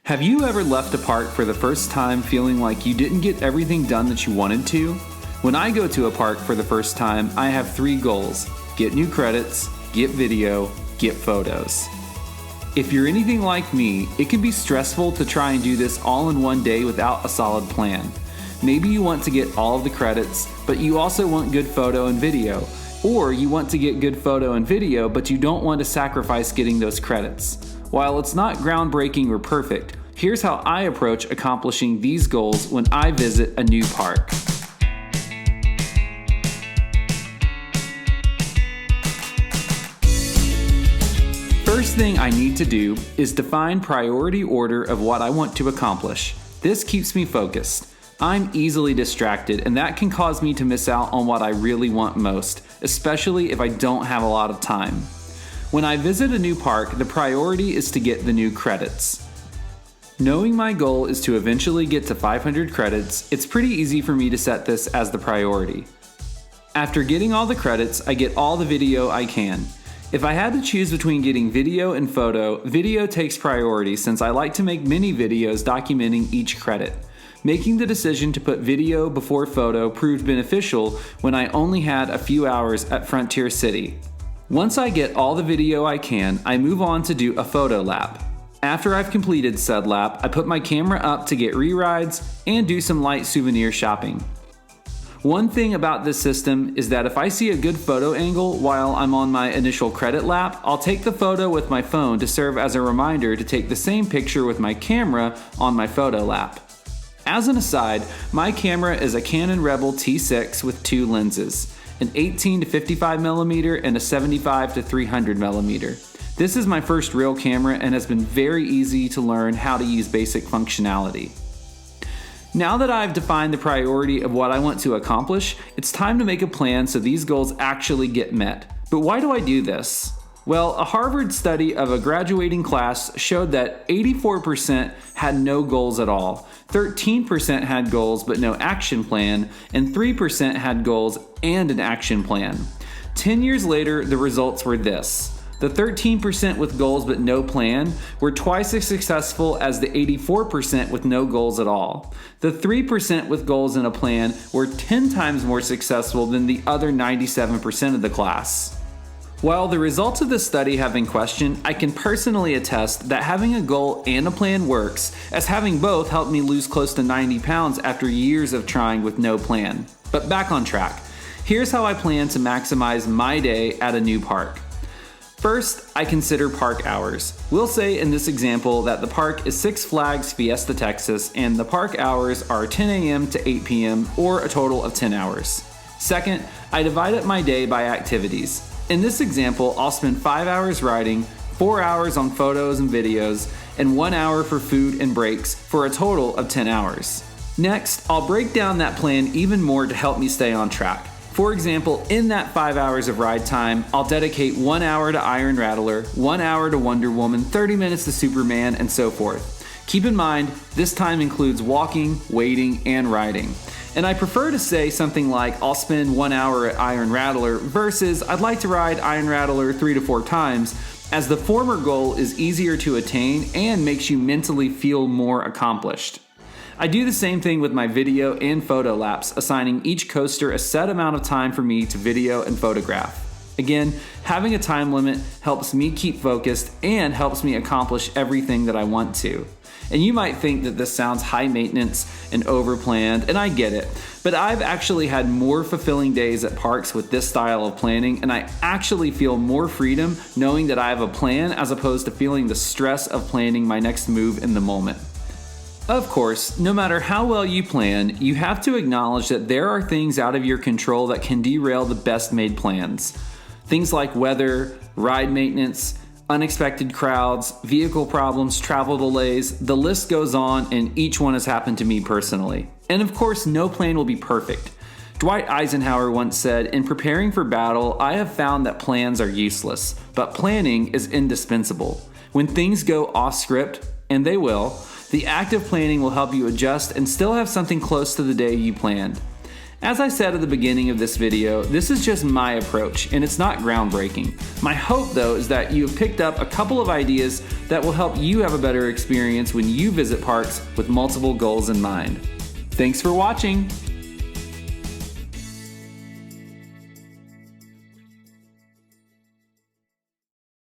Have you ever left a park for the first time feeling like you didn't get everything done that you wanted to? When I go to a park for the first time, I have 3 goals: get new credits, get video, get photos. If you're anything like me, it can be stressful to try and do this all in one day without a solid plan. Maybe you want to get all of the credits, but you also want good photo and video. Or you want to get good photo and video, but you don't want to sacrifice getting those credits. While it's not groundbreaking or perfect, here's how I approach accomplishing these goals when I visit a new park. First thing I need to do is define priority order of what I want to accomplish. This keeps me focused. I'm easily distracted, and that can cause me to miss out on what I really want most, especially if I don't have a lot of time. When I visit a new park, the priority is to get the new credits. Knowing my goal is to eventually get to 500 credits, it's pretty easy for me to set this as the priority. After getting all the credits, I get all the video I can. If I had to choose between getting video and photo, video takes priority since I like to make mini videos documenting each credit. Making the decision to put video before photo proved beneficial when I only had a few hours at Frontier City. Once I get all the video I can, I move on to do a photo lap. After I've completed said lap, I put my camera up to get re-rides and do some light souvenir shopping. One thing about this system is that if I see a good photo angle while I'm on my initial credit lap, I'll take the photo with my phone to serve as a reminder to take the same picture with my camera on my photo lap. As an aside, my camera is a Canon Rebel T6 with 2 lenses, an 18 to 55mm and a 75 to 300mm. This is my first real camera and has been very easy to learn how to use basic functionality. Now that I've defined the priority of what I want to accomplish, it's time to make a plan so these goals actually get met. But why do I do this? Well, a Harvard study of a graduating class showed that 84% had no goals at all, 13% had goals but no action plan, and 3% had goals and an action plan. 10 years later, the results were this. The 13% with goals but no plan were twice as successful as the 84% with no goals at all. The 3% with goals and a plan were 10 times more successful than the other 97% of the class. While the results of this study have been questioned, I can personally attest that having a goal and a plan works, as having both helped me lose close to 90 pounds after years of trying with no plan. But back on track. Here's how I plan to maximize my day at a new park. First, I consider park hours. We'll say in this example that the park is Six Flags Fiesta Texas and the park hours are 10 a.m. to 8 p.m. or a total of 10 hours. Second, I divide up my day by activities. In this example, I'll spend 5 hours riding, 4 hours on photos and videos, and 1 hour for food and breaks for a total of 10 hours. Next, I'll break down that plan even more to help me stay on track. For example, in that 5 hours of ride time, I'll dedicate 1 hour to Iron Rattler, 1 hour to Wonder Woman, 30 minutes to Superman, and so forth. Keep in mind, this time includes walking, waiting, and riding. And I prefer to say something like, I'll spend 1 hour at Iron Rattler versus I'd like to ride Iron Rattler 3 to 4 times, as the former goal is easier to attain and makes you mentally feel more accomplished. I do the same thing with my video and photo laps, assigning each coaster a set amount of time for me to video and photograph. Again, having a time limit helps me keep focused and helps me accomplish everything that I want to. And you might think that this sounds high maintenance and overplanned, and I get it. But I've actually had more fulfilling days at parks with this style of planning, and I actually feel more freedom knowing that I have a plan as opposed to feeling the stress of planning my next move in the moment. Of course, no matter how well you plan, you have to acknowledge that there are things out of your control that can derail the best made plans. Things like weather, ride maintenance, unexpected crowds, vehicle problems, travel delays, the list goes on, and each one has happened to me personally. And of course, no plan will be perfect. Dwight Eisenhower once said, "In preparing for battle, I have found that plans are useless, but planning is indispensable. When things go off script, and they will, the act of planning will help you adjust and still have something close to the day you planned." As I said at the beginning of this video, this is just my approach and it's not groundbreaking. My hope though is that you have picked up a couple of ideas that will help you have a better experience when you visit parks with multiple goals in mind. Thanks for watching.